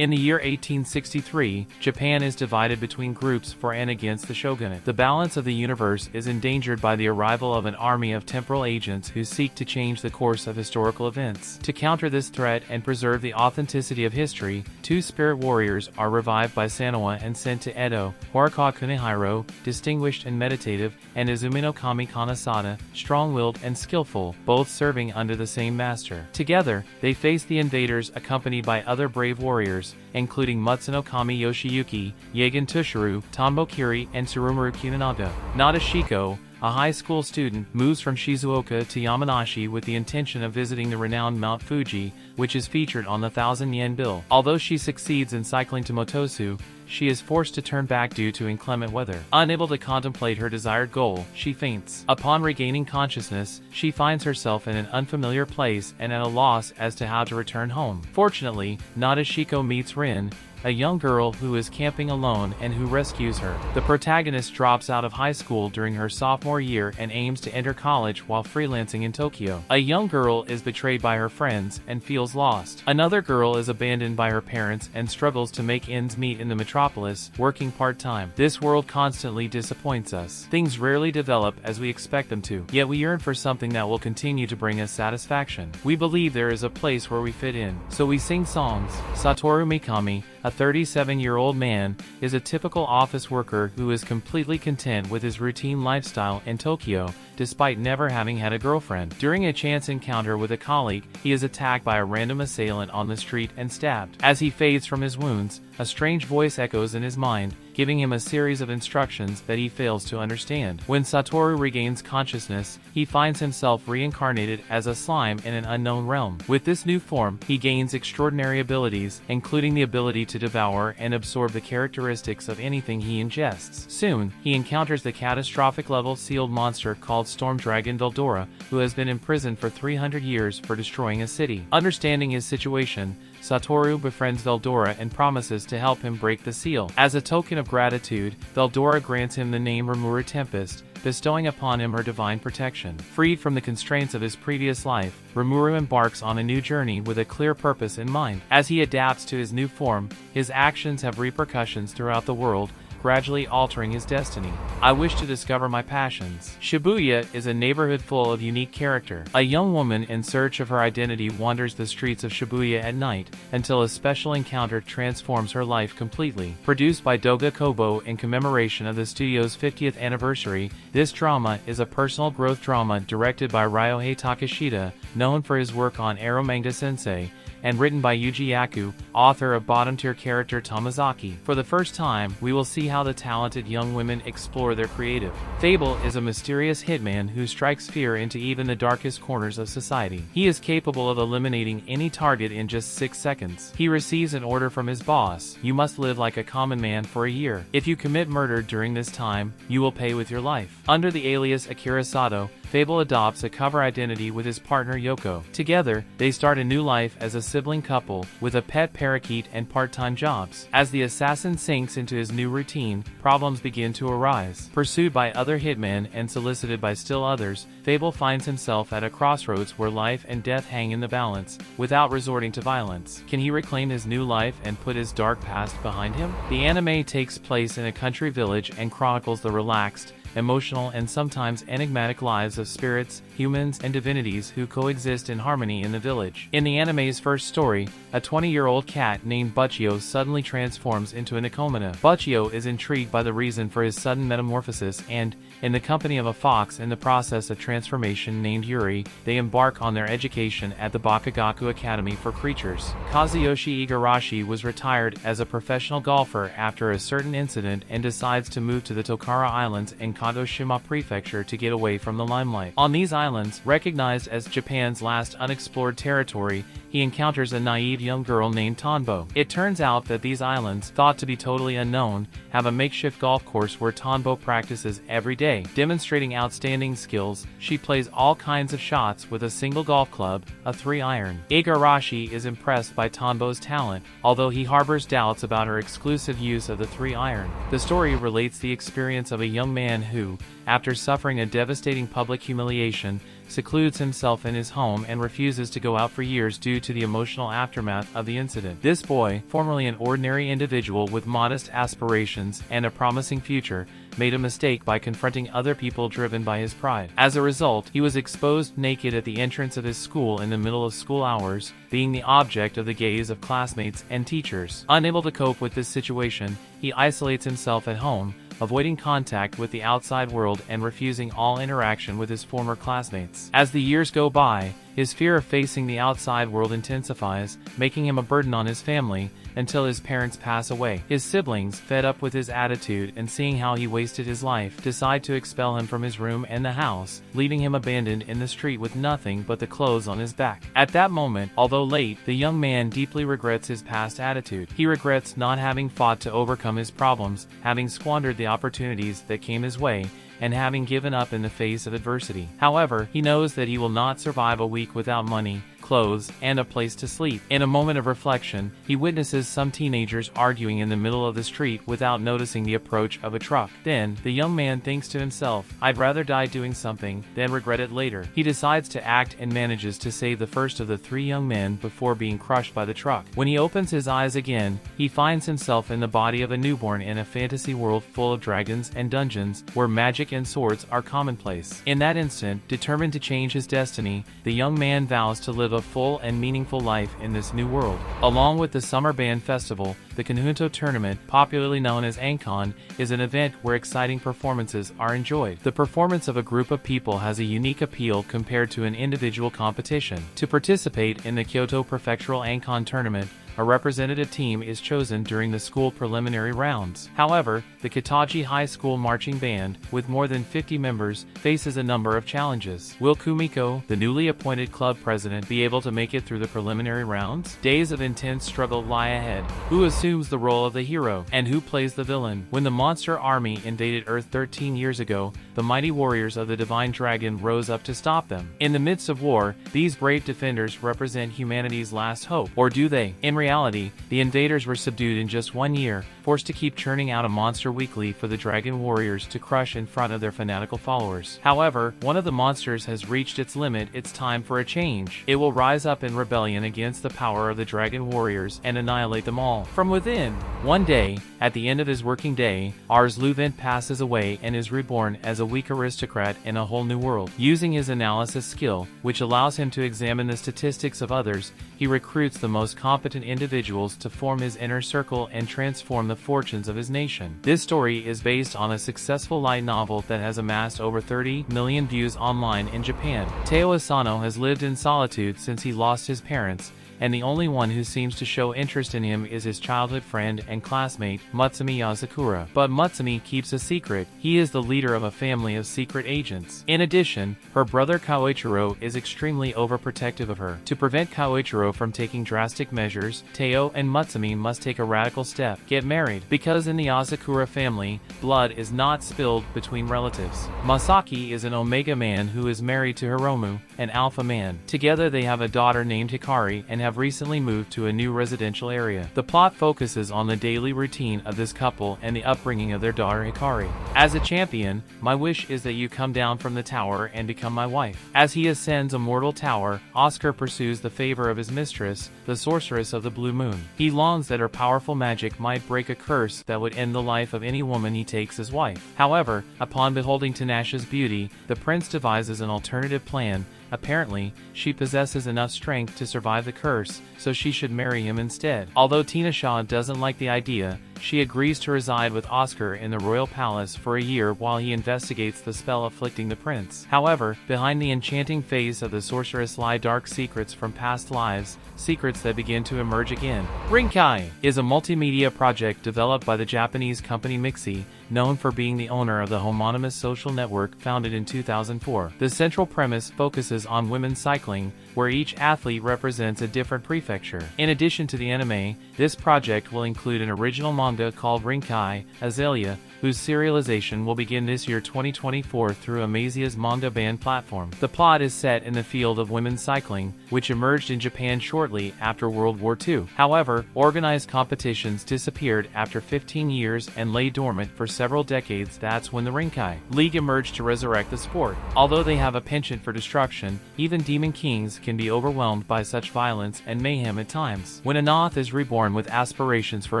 In the year 1863, Japan is divided between groups for and against the shogunate. The balance of the universe is endangered by the arrival of an army of temporal agents who seek to change the course of historical events. To counter this threat and preserve the authenticity of history, two spirit warriors are revived by Sanoa and sent to Edo: Horikawa Kunihiro, distinguished and meditative, and Izumi no Kami Kanasada, strong-willed and skillful, both serving under the same master. Together, they face the invaders accompanied by other brave warriors, including Mutsuno Kami Yoshiyuki, Yagen Tushiro, Tonbo Kiri, and Tsurumaru Kuninaga. Nadeshiko, a high school student, moves from Shizuoka to Yamanashi with the intention of visiting the renowned Mount Fuji, which is featured on the 1,000-yen bill. Although she succeeds in cycling to Motosu, she is forced to turn back due to inclement weather. Unable to contemplate her desired goal, she faints. Upon regaining consciousness, she finds herself in an unfamiliar place and at a loss as to how to return home. Fortunately, Nadeshiko meets Rin, a young girl who is camping alone and who rescues her. The protagonist drops out of high school during her sophomore year and aims to enter college while freelancing in Tokyo. A young girl is betrayed by her friends and feels lost. Another girl is abandoned by her parents and struggles to make ends meet in the metropolis, working part-time. This world constantly disappoints us. Things rarely develop as we expect them to, yet we yearn for something that will continue to bring us satisfaction. We believe there is a place where we fit in, so we sing songs. Satoru Mikami, a 37-year-old man, is a typical office worker who is completely content with his routine lifestyle in Tokyo, despite never having had a girlfriend. During a chance encounter with a colleague, he is attacked by a random assailant on the street and stabbed. As he fades from his wounds, a strange voice echoes in his mind, giving him a series of instructions that he fails to understand. When Satoru regains consciousness, he finds himself reincarnated as a slime in an unknown realm. With this new form, he gains extraordinary abilities, including the ability to devour and absorb the characteristics of anything he ingests. Soon, he encounters the catastrophic-level sealed monster called Storm Dragon Veldora, who has been imprisoned for 300 years for destroying a city. Understanding his situation, Satoru befriends Veldora and promises to help him break the seal. As a token of gratitude, Veldora grants him the name Rimuru Tempest, bestowing upon him her divine protection. Freed from the constraints of his previous life, Rimuru embarks on a new journey with a clear purpose in mind. As he adapts to his new form, his actions have repercussions throughout the world, gradually altering his destiny. I wish to discover my passions. Shibuya is a neighborhood full of unique character. A young woman in search of her identity wanders the streets of Shibuya at night, until a special encounter transforms her life completely. Produced by Doga Kobo in commemoration of the studio's 50th anniversary, this drama is a personal growth drama directed by Ryohei Takeshita, known for his work on Arrow Manga Sensei, and written by Yuji Yaku, author of bottom-tier character Tamazaki. For the first time, we will see how the talented young women explore their creative. Fable is a mysterious hitman who strikes fear into even the darkest corners of society. He is capable of eliminating any target in just 6 seconds. He receives an order from his boss: you must live like a common man for a year. If you commit murder during this time, you will pay with your life. Under the alias Akira Sato, Fable adopts a cover identity with his partner Yoko. Together, they start a new life as a sibling couple, with a pet parakeet and part-time jobs. As the assassin sinks into his new routine, problems begin to arise. Pursued by other hitmen and solicited by still others, Fable finds himself at a crossroads where life and death hang in the balance, without resorting to violence. Can he reclaim his new life and put his dark past behind him? The anime takes place in a country village and chronicles the relaxed, emotional, and sometimes enigmatic lives of spirits, humans, and divinities who coexist in harmony in the village. In the anime's first story, a 20-year-old cat named Butchio suddenly transforms into a Nikomana. Butchio is intrigued by the reason for his sudden metamorphosis and, in the company of a fox in the process of transformation named Yuri, they embark on their education at the Bakagaku Academy for Creatures. Kazuyoshi Igarashi was retired as a professional golfer after a certain incident and decides to move to the Tokara Islands in Kagoshima Prefecture to get away from the limelight. On these islands, recognized as Japan's last unexplored territory, he encounters a naive young girl named Tonbo. It turns out that these islands, thought to be totally unknown, have a makeshift golf course where Tonbo practices every day. Demonstrating outstanding skills, she plays all kinds of shots with a single golf club, a 3-iron. Igarashi is impressed by Tonbo's talent, although he harbors doubts about her exclusive use of the 3-iron. The story relates the experience of a young man who, after suffering a devastating public humiliation, secludes himself in his home and refuses to go out for years due to the emotional aftermath of the incident. This boy, formerly an ordinary individual with modest aspirations and a promising future, made a mistake by confronting other people driven by his pride. As a result, he was exposed naked at the entrance of his school in the middle of school hours, being the object of the gaze of classmates and teachers. Unable to cope with this situation, he isolates himself at home, avoiding contact with the outside world and refusing all interaction with his former classmates. As the years go by, his fear of facing the outside world intensifies, making him a burden on his family, until his parents pass away. His siblings, fed up with his attitude and seeing how he wasted his life, decide to expel him from his room and the house, leaving him abandoned in the street with nothing but the clothes on his back. At that moment, although late, the young man deeply regrets his past attitude. He regrets not having fought to overcome his problems, having squandered the opportunities that came his way, and having given up in the face of adversity. However, he knows that he will not survive a week without money, clothes, and a place to sleep. In a moment of reflection, he witnesses some teenagers arguing in the middle of the street without noticing the approach of a truck. Then, the young man thinks to himself, "I'd rather die doing something than regret it later." He decides to act and manages to save the first of the three young men before being crushed by the truck. When he opens his eyes again, he finds himself in the body of a newborn in a fantasy world full of dragons and dungeons, where magic and swords are commonplace. In that instant, determined to change his destiny, the young man vows to live a full and meaningful life in this new world. Along with the Summer Band Festival, the Conjunto Tournament, popularly known as Ankon, is an event where exciting performances are enjoyed. The performance of a group of people has a unique appeal compared to an individual competition. To participate in the Kyoto Prefectural Ankon Tournament, a representative team is chosen during the school preliminary rounds. However, the Kitaji High School Marching Band, with more than 50 members, faces a number of challenges. Will Kumiko, the newly appointed club president, be able to make it through the preliminary rounds? Days of intense struggle lie ahead. Who assumes the role of the hero, and who plays the villain? When the monster army invaded Earth 13 years ago, the mighty warriors of the Divine Dragon rose up to stop them. In the midst of war, these brave defenders represent humanity's last hope. Or do they? In reality, the invaders were subdued in just 1 year, forced to keep churning out a monster weekly for the dragon warriors to crush in front of their fanatical followers. However, one of the monsters has reached its limit. It's time for a change. It will rise up in rebellion against the power of the dragon warriors and annihilate them all from within. One day, at the end of his working day, Ars Luvent passes away and is reborn as a weak aristocrat in a whole new world. Using his analysis skill, which allows him to examine the statistics of others, he recruits the most competent individuals to form his inner circle and transform the fortunes of his nation. This story is based on a successful light novel that has amassed over 30 million views online in Japan. Teo Asano has lived in solitude since he lost his parents, and the only one who seems to show interest in him is his childhood friend and classmate, Mutsumi Yazakura. But Mutsumi keeps a secret. He is the leader of a family of secret agents. In addition, her brother Kaoichiro is extremely overprotective of her. To prevent Kaoichiro from taking drastic measures, Teo and Mutsumi must take a radical step: get married. Because in the Yazakura family, blood is not spilled between relatives. Masaki is an Omega man who is married to Hiromu, an Alpha man. Together they have a daughter named Hikari and have recently moved to a new residential area. The plot focuses on the daily routine of this couple and the upbringing of their daughter Hikari. As a champion, my wish is that you come down from the tower and become my wife. As he ascends a mortal tower, Oscar pursues the favor of his mistress, the sorceress of the blue moon. He longs that her powerful magic might break a curse that would end the life of any woman he takes as wife. However, upon beholding Tinashe's beauty, the prince devises an alternative plan. Apparently, she possesses enough strength to survive the curse, so she should marry him instead. Although Tinashe doesn't like the idea, she agrees to reside with Oscar in the royal palace for a year while he investigates the spell afflicting the prince. However, behind the enchanting face of the sorceress lie dark secrets from past lives, secrets that begin to emerge again. Rinkai is a multimedia project developed by the Japanese company Mixi, known for being the owner of the homonymous social network founded in 2004. The central premise focuses on women's cycling, where each athlete represents a different prefecture. In addition to the anime, this project will include an original manga manga called Rinkai Azalea, whose serialization will begin this year 2024 through Amazia's manga ban platform. The plot is set in the field of women's cycling, which emerged in Japan shortly after World War II. However, organized competitions disappeared after 15 years and lay dormant for several decades. That's when the Rinkai League emerged to resurrect the sport. Although they have a penchant for destruction, even demon kings can be overwhelmed by such violence and mayhem at times. When Anath is reborn with aspirations for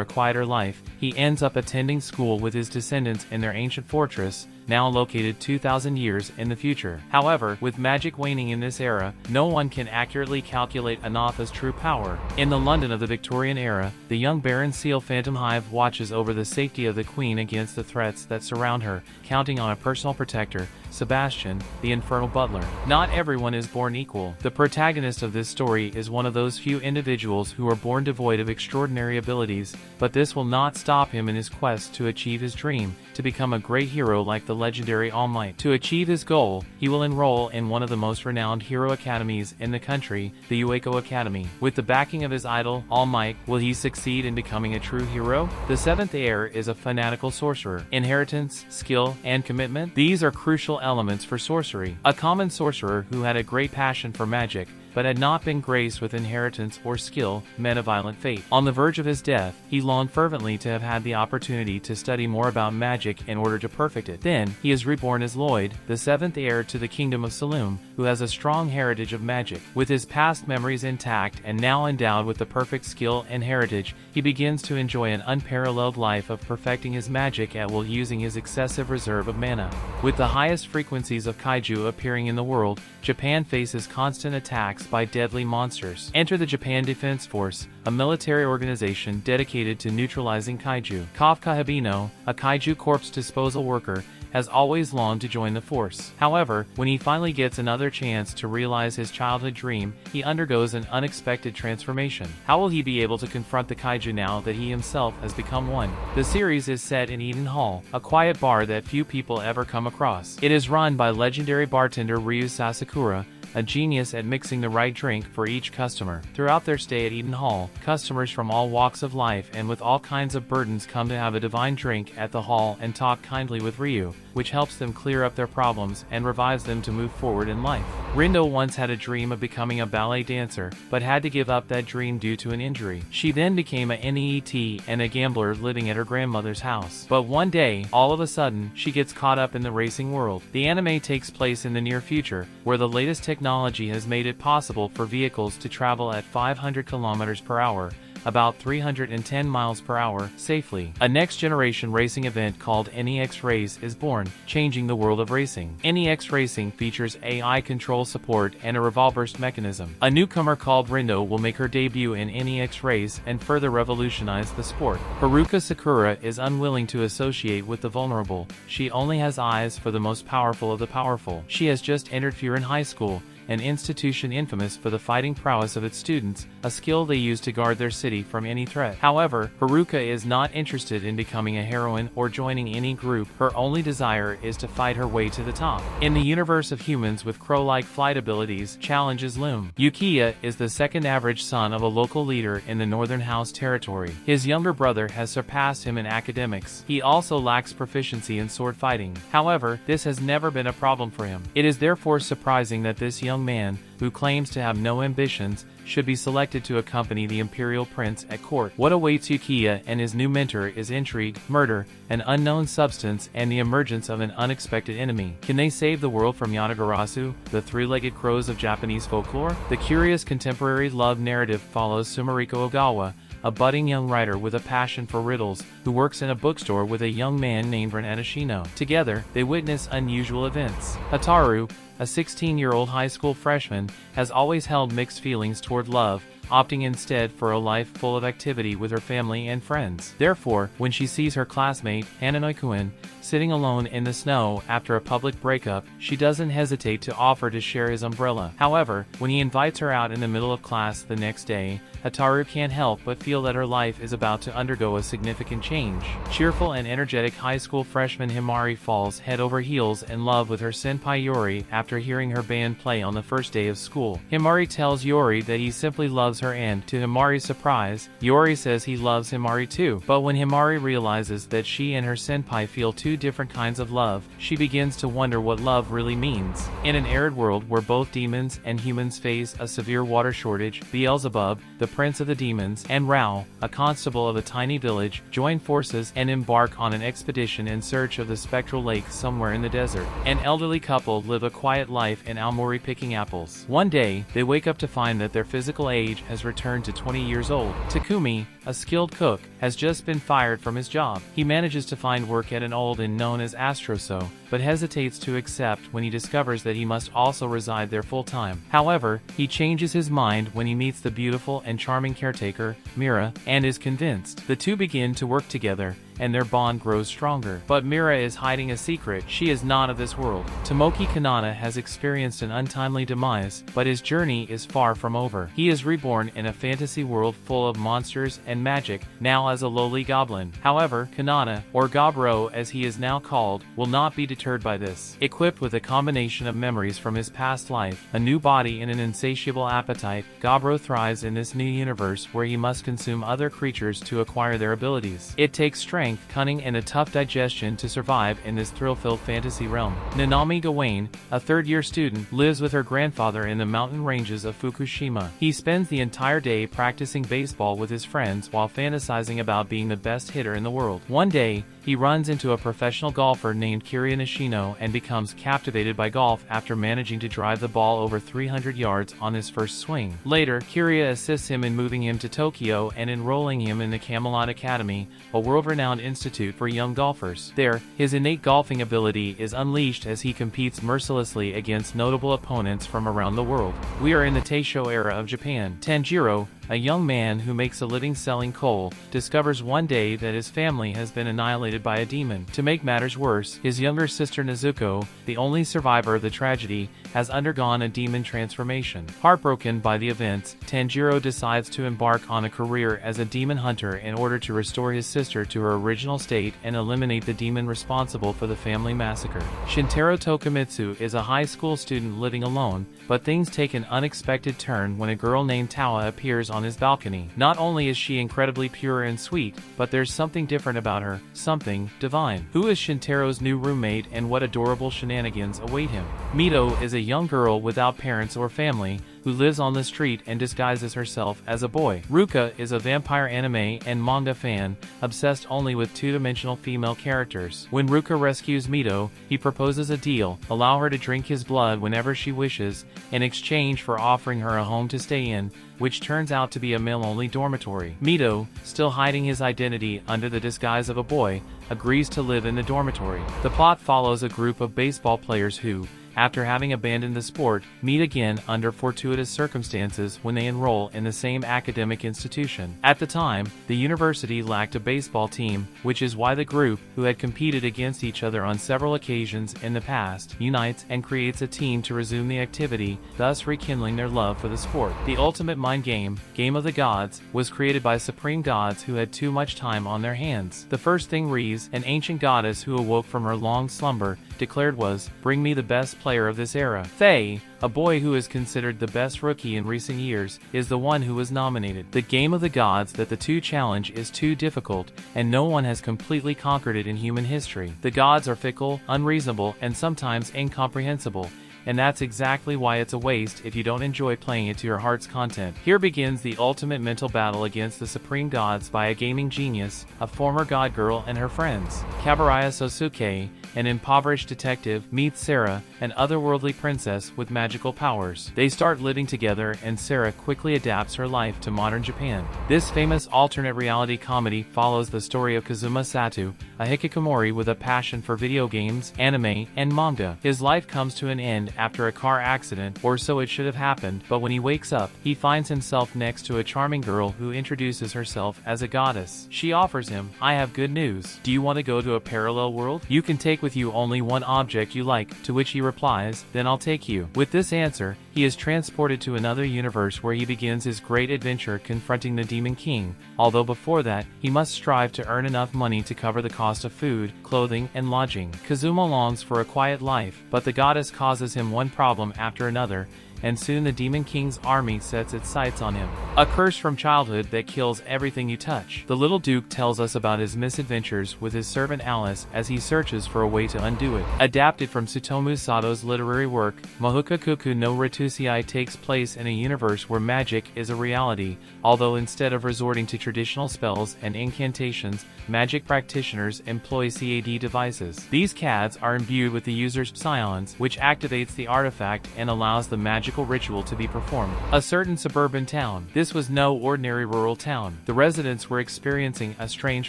a quieter life, he ends up attending school with his descendants in their ancient fortress, now located 2,000 years in the future. However, with magic waning in this era, no one can accurately calculate Anatha's true power. In the London of the Victorian era, the young Baron Seal Phantom Hive watches over the safety of the Queen against the threats that surround her, counting on a personal protector, Sebastian, the infernal butler. Not everyone is born equal. The protagonist of this story is one of those few individuals who are born devoid of extraordinary abilities, but this will not stop him in his quest to achieve his dream, to become a great hero like the legendary All Might. To achieve his goal, he will enroll in one of the most renowned hero academies in the country, the Ueko Academy. With the backing of his idol, All Might, will he succeed in becoming a true hero? The seventh heir is a fanatical sorcerer. Inheritance, skill, and commitment, these are crucial elements for sorcery. A common sorcerer who had a great passion for magic, but had not been graced with inheritance or skill, met a violent fate. On the verge of his death, he longed fervently to have had the opportunity to study more about magic in order to perfect it. Then, he is reborn as Lloyd, the seventh heir to the kingdom of Saloum, who has a strong heritage of magic. With his past memories intact and now endowed with the perfect skill and heritage, he begins to enjoy an unparalleled life of perfecting his magic at will using his excessive reserve of mana. With the highest frequencies of kaiju appearing in the world, Japan faces constant attacks by deadly monsters. Enter the Japan Defense Force, a military organization dedicated to neutralizing kaiju. Kafka Hibino, a kaiju corpse disposal worker, has always longed to join the force. However, when he finally gets another chance to realize his childhood dream, he undergoes an unexpected transformation. How will he be able to confront the kaiju now that he himself has become one? The series is set in Eden Hall, a quiet bar that few people ever come across. It is run by legendary bartender Ryu Sasakura, a genius at mixing the right drink for each customer. Throughout their stay at Eden Hall, customers from all walks of life and with all kinds of burdens come to have a divine drink at the hall and talk kindly with Ryu, which helps them clear up their problems and revives them to move forward in life. Rindo once had a dream of becoming a ballet dancer, but had to give up that dream due to an injury. She then became a NEET and a gambler living at her grandmother's house. But one day, all of a sudden, she gets caught up in the racing world. The anime takes place in the near future, where the latest technology has made it possible for vehicles to travel at 500 kilometers per hour, about 310 miles per hour, safely. A next-generation racing event called NEX Race is born, changing the world of racing. NEX Racing features AI control support and a revolver's mechanism. A newcomer called Rindo will make her debut in NEX Race and further revolutionize the sport. Haruka Sakura is unwilling to associate with the vulnerable. She only has eyes for the most powerful of the powerful. She has just entered Furin High School, an institution infamous for the fighting prowess of its students, a skill they use to guard their city from any threat. However, Haruka is not interested in becoming a heroine or joining any group. Her only desire is to fight her way to the top. In the universe of humans with crow-like flight abilities, challenges loom. Yukiya is the second average son of a local leader in the Northern House territory. His younger brother has surpassed him in academics. He also lacks proficiency in sword fighting. However, this has never been a problem for him. It is therefore surprising that this young man, who claims to have no ambitions, should be selected to accompany the imperial prince at court. What awaits Yukiya and his new mentor is intrigue, murder, an unknown substance, and the emergence of an unexpected enemy. Can they save the world from Yanagarasu, the three-legged crows of Japanese folklore? The curious contemporary love narrative follows Sumariko Ogawa, a budding young writer with a passion for riddles, who works in a bookstore with a young man named Ren Adashino. Together, they witness unusual events. Hataru, a 16-year-old high school freshman, has always held mixed feelings toward love, opting instead for a life full of activity with her family and friends. Therefore, when she sees her classmate, Hananoikuin, sitting alone in the snow after a public breakup, she doesn't hesitate to offer to share his umbrella. However, when he invites her out in the middle of class the next day, Hataru can't help but feel that her life is about to undergo a significant change. Cheerful and energetic high school freshman Himari falls head over heels in love with her senpai Yuri after hearing her band play on the first day of school. Himari tells Yuri that he simply loves her, and, to Himari's surprise, Yuri says he loves Himari too. But when Himari realizes that she and her senpai feel two different kinds of love, she begins to wonder what love really means. In an arid world where both demons and humans face a severe water shortage, Beelzebub, the prince of the demons, and Rao, a constable of a tiny village, join forces and embark on an expedition in search of the spectral lake somewhere in the desert. An elderly couple live a quiet life in Aomori picking apples. One day, they wake up to find that their physical age has returned to 20 years old. Takumi, a skilled cook, has just been fired from his job. He manages to find work at an old inn known as Astroso, but hesitates to accept when he discovers that he must also reside there full-time. However, he changes his mind when he meets the beautiful and charming caretaker, Mira, and is convinced. The two begin to work together, and their bond grows stronger. But Mira is hiding a secret. She is not of this world. Tomoki Kanata has experienced an untimely demise, but his journey is far from over. He is reborn in a fantasy world full of monsters and magic, now as a lowly goblin. However, Kanata, or Gabro as he is now called, will not be deterred by this. Equipped with a combination of memories from his past life, a new body and an insatiable appetite, Gabro thrives in this new universe where he must consume other creatures to acquire their abilities. It takes strength, cunning, and a tough digestion to survive in this thrill-filled fantasy realm. Nanami Gawain, a third-year student, lives with her grandfather in the mountain ranges of Fukushima. He spends the entire day practicing baseball with his friends while fantasizing about being the best hitter in the world. One day, he runs into a professional golfer named Kiria Nishino and becomes captivated by golf after managing to drive the ball over 300 yards on his first swing. Later, Kiria assists him in moving him to Tokyo and enrolling him in the Camelot Academy, a world-renowned institute for young golfers. There, his innate golfing ability is unleashed as he competes mercilessly against notable opponents from around the world. We are in the Taisho era of Japan. Tanjiro, a young man who makes a living selling coal, discovers one day that his family has been annihilated by a demon. To make matters worse, his younger sister Nezuko, the only survivor of the tragedy, has undergone a demon transformation. Heartbroken by the events, Tanjiro decides to embark on a career as a demon hunter in order to restore his sister to her original state and eliminate the demon responsible for the family massacre. Shintaro Tokumitsu is a high school student living alone, but things take an unexpected turn when a girl named Tawa appears on his balcony. Not only is she incredibly pure and sweet, but there's something different about her, something divine. Who is Shintaro's new roommate and what adorable shenanigans await him? Mito is a young girl without parents or family, who lives on the street and disguises herself as a boy. Ruka is a vampire anime and manga fan, obsessed only with two-dimensional female characters. When Ruka rescues Mito, he proposes a deal: allow her to drink his blood whenever she wishes, in exchange for offering her a home to stay in, which turns out to be a male-only dormitory. Mito, still hiding his identity under the disguise of a boy, agrees to live in the dormitory. The plot follows a group of baseball players who, after having abandoned the sport, meet again under fortuitous circumstances when they enroll in the same academic institution. At the time, the university lacked a baseball team, which is why the group, who had competed against each other on several occasions in the past, unites and creates a team to resume the activity, thus rekindling their love for the sport. The ultimate mind game, Game of the Gods, was created by supreme gods who had too much time on their hands. The first thing Rize, an ancient goddess who awoke from her long slumber, declared was, "Bring me the best player of this era." Thay, a boy who is considered the best rookie in recent years, is the one who was nominated. The game of the gods that the two challenge is too difficult, and no one has completely conquered it in human history. The gods are fickle, unreasonable, and sometimes incomprehensible, and that's exactly why it's a waste if you don't enjoy playing it to your heart's content. Here begins the ultimate mental battle against the supreme gods by a gaming genius, a former god girl and her friends. Kaburaya Sosuke, an impoverished detective, meets Sarah, an otherworldly princess with magical powers. They start living together and Sarah quickly adapts her life to modern Japan. This famous alternate reality comedy follows the story of Kazuma Satu, a hikikomori with a passion for video games, anime, and manga. His life comes to an end after a car accident, or so it should have happened, but when he wakes up, he finds himself next to a charming girl who introduces herself as a goddess. She offers him, "I have good news. Do you want to go to a parallel world? You can take with you only one object you like," to which he replies, "Then I'll take you." With this answer, he is transported to another universe where he begins his great adventure confronting the Demon King, although before that, he must strive to earn enough money to cover the cost of food, clothing, and lodging. Kazuma longs for a quiet life, but the goddess causes him one problem after another, and soon the Demon King's army sets its sights on him. A curse from childhood that kills everything you touch. The little Duke tells us about his misadventures with his servant Alice as he searches for a way to undo it. Adapted from Tsutomu Sato's literary work, Mohokakuku no Retusei takes place in a universe where magic is a reality, although instead of resorting to traditional spells and incantations, magic practitioners employ CAD devices. These CADs are imbued with the user's psions, which activates the artifact and allows the magical ritual to be performed. A certain suburban town. This was no ordinary rural town. The residents were experiencing a strange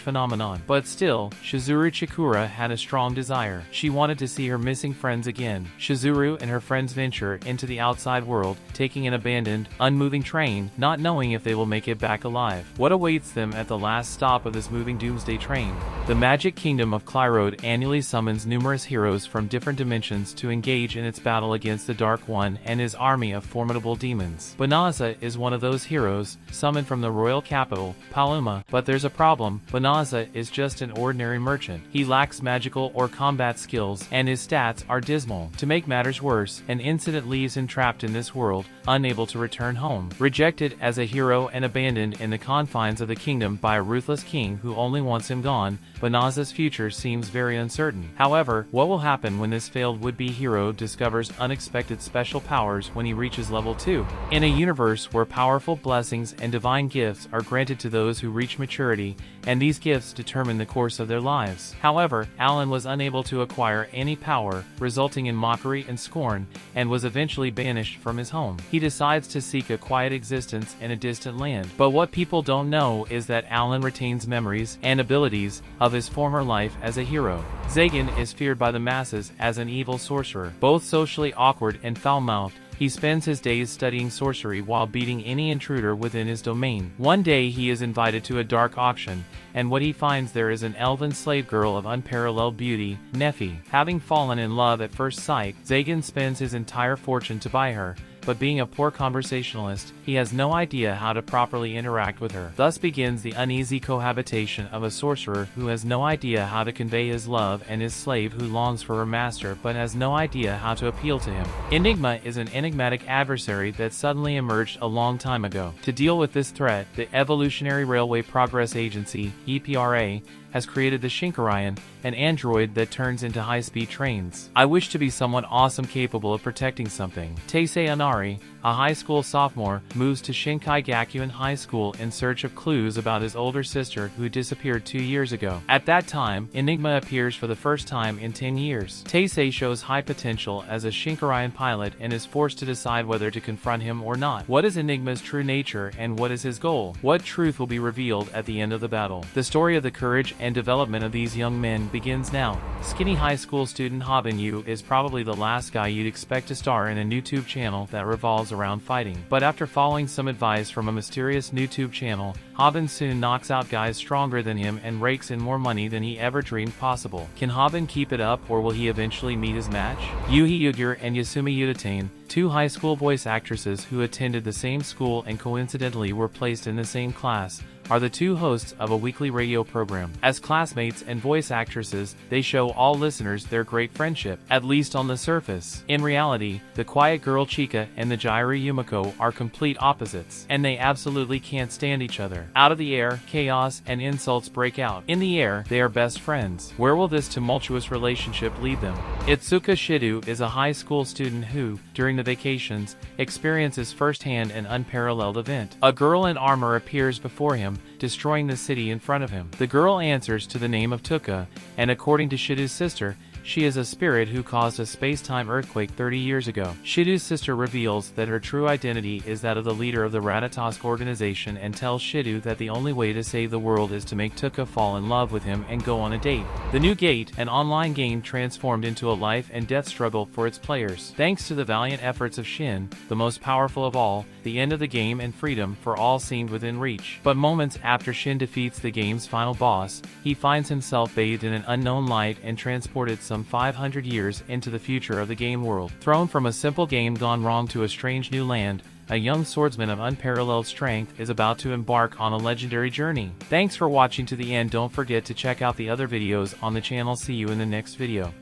phenomenon. But still, Shizuru Chikura had a strong desire. She wanted to see her missing friends again. Shizuru and her friends venture into the outside world, taking an abandoned, unmoving train, not knowing if they will make it back alive. What awaits them at the last stop of this moving doomsday train? The magic kingdom of Klyrode annually summons numerous heroes from different dimensions to engage in its battle against the Dark One and his army of formidable demons. Banaza is one of those heroes, summoned from the royal capital, Paluma, but there's a problem. Banaza is just an ordinary merchant. He lacks magical or combat skills, and his stats are dismal. To make matters worse, an incident leaves him trapped in this world, unable to return home. Rejected as a hero and abandoned in the confines of the kingdom by a ruthless king who only wants him gone, Banaza's future seems very uncertain. However, what will happen when this failed would-be hero discovers unexpected special powers when he reaches level 2? In a universe where powerful blessings and divine gifts are granted to those who reach maturity, and these gifts determine the course of their lives. However, Alan was unable to acquire any power, resulting in mockery and scorn, and was eventually banished from his home. He decides to seek a quiet existence in a distant land. But what people don't know is that Alan retains memories and abilities of his former life as a hero. Zagan is feared by the masses as an evil sorcerer. Both socially awkward and foul-mouthed, he spends his days studying sorcery while beating any intruder within his domain. One day he is invited to a dark auction, and what he finds there is an elven slave girl of unparalleled beauty, Nephi. Having fallen in love at first sight, Zagan spends his entire fortune to buy her, but being a poor conversationalist, he has no idea how to properly interact with her. Thus begins the uneasy cohabitation of a sorcerer who has no idea how to convey his love and his slave who longs for her master but has no idea how to appeal to him. Enigma is an enigmatic adversary that suddenly emerged a long time ago. To deal with this threat, the Evolutionary Railway Progress Agency, EPRA, has created the Shinkarayan, an android that turns into high-speed trains. I wish to be someone awesome capable of protecting something. Tensei Inari, a high school sophomore, moves to Shinkai Gakkou-hen High School in search of clues about his older sister who disappeared 2 years ago. At that time, Enigma appears for the first time in 10 years. Tensei shows high potential as a Shinkarayan pilot and is forced to decide whether to confront him or not. What is Enigma's true nature and what is his goal? What truth will be revealed at the end of the battle? The story of the courage and development of these young men begins now. Skinny high school student Haben Yu is probably the last guy you'd expect to star in a YouTube channel that revolves around fighting. But after following some advice from a mysterious YouTube channel, Haben soon knocks out guys stronger than him and rakes in more money than he ever dreamed possible. Can Haben keep it up, or will he eventually meet his match? Yuhi Yugur and Yasumi Udatane, two high school voice actresses who attended the same school and coincidentally were placed in the same class, are the two hosts of a weekly radio program. As classmates and voice actresses, they show all listeners their great friendship, at least on the surface. In reality, the quiet girl Chika and the Jairu Yumiko are complete opposites, and they absolutely can't stand each other. Out of the air, chaos and insults break out. In the air, they are best friends. Where will this tumultuous relationship lead them? Itsuka Shidu is a high school student who, during the vacations, experiences firsthand an unparalleled event. A girl in armor appears before him, destroying the city in front of him. The girl answers to the name of Tuka, and according to Shidu's sister, She is a spirit who caused a space-time earthquake 30 years ago. Shido's sister reveals that her true identity is that of the leader of the Ratatosk organization and tells Shido that the only way to save the world is to make Touken fall in love with him and go on a date. The new Gate, an online game transformed into a life and death struggle for its players. Thanks to the valiant efforts of Shin, the most powerful of all, the end of the game and freedom for all seemed within reach. But moments after Shin defeats the game's final boss, he finds himself bathed in an unknown light and transported some 500 years into the future of the game world. Thrown from a simple game gone wrong to a strange new land, a young swordsman of unparalleled strength is about to embark on a legendary journey. Thanks for watching to the end. Don't forget to check out the other videos on the channel. See you in the next video.